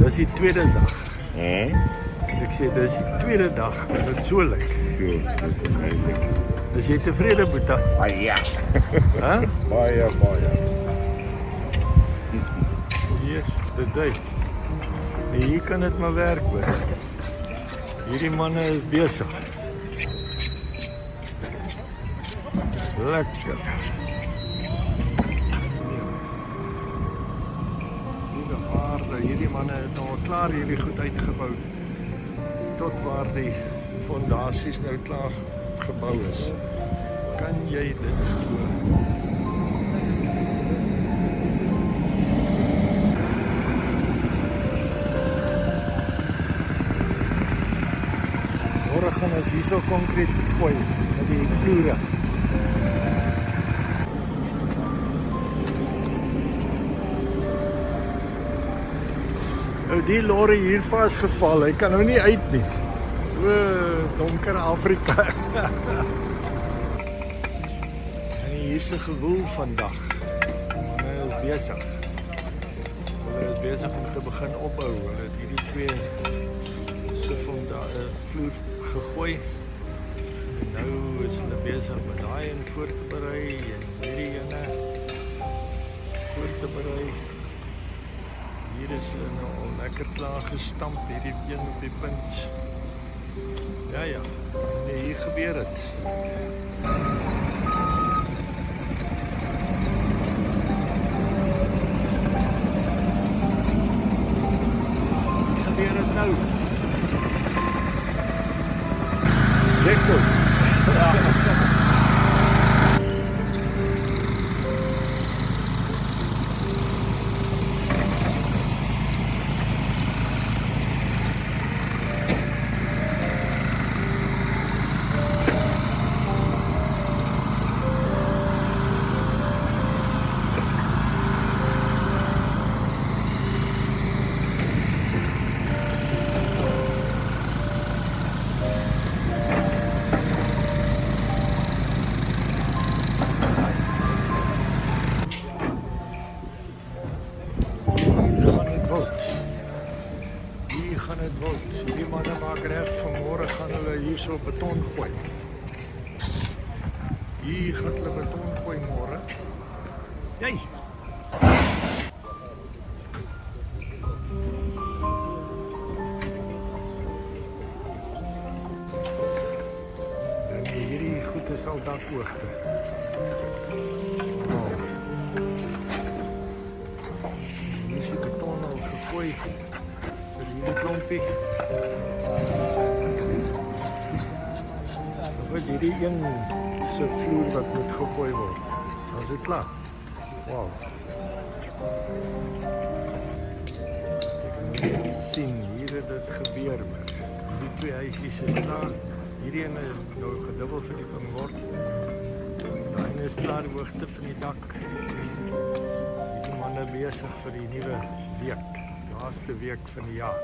Dis die tweede dag. Ek sê dis die tweede dag en dit so lyk. Is jy tevrede, Boeta? Ja. Hè? Baie. Yes, dit dui. Nee, hier kan dit maar werk, hoor. Hierdie manne is besig. Lekker. Hierdie manne het al klaar hierdie goed uitgebou tot waar die fondasies nou klaar gebou is. Kan jy dit glo? Môre gaan ons hierso konkreet gooi met die vloere. Nou die lorry hier vasgeval, hy kan nou nie uit nie. O, donker Afrika. En hier's 'n gewoel vandag. Hulle is besig. Hulle is besig om te begin opbou. Hulle het hierdie twee se vloer gegooi. En nou is hulle besig met daai een voor te berei en hierdie ene voor te berei. Hier is hulle nou al lekker klaar gestamp, hierdie een op die punt. Ja, nee, hier gebeur het. Hier gebeur het nou. Lekker. Ja. Die manne maak reg, vanmôre gaan hulle hierso beton gooi. Hier gaan hulle beton gooi môre. Jy. En hierdie goed is al dakhoogte. Hier is die beton al gegooi. Die klompie. Wat hierdie een se vloer wat moet gegooi word. Dan is dit klaar. Wow. Ek kan sien hier het dit gebeur, maar die twee huisies is klaar. Hierdie een nou gedubbel verdieping word. Daai een is klaar die hoogte van die dak. Hier is die manne besig vir die nuwe week. Laaste week van die jaar.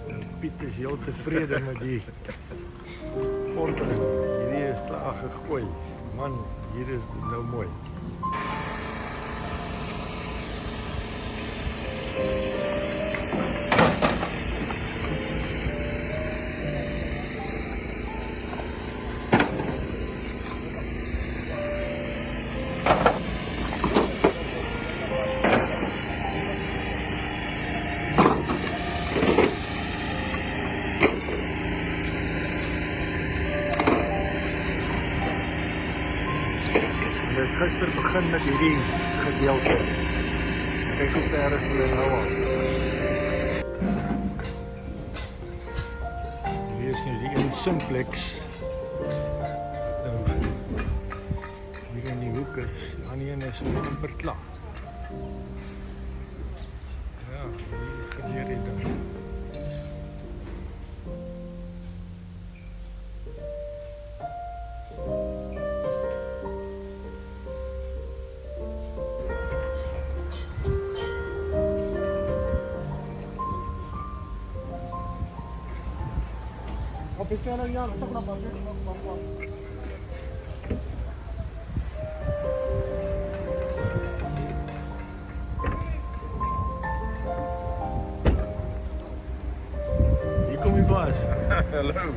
En Piet is heel tevrede met die vordering. Hierdie is klaar gegooi. Man, hier is dit nou mooi. gister begin met hierdie gedeelte. Kyk hoe ver is hulle nou al. Hierdie is nou die een simplex. Wat nou hier in die hoek is. Die ander een is amper klaar. Ja, hier gebeur dit dan. Hier kom die baas. Hallo.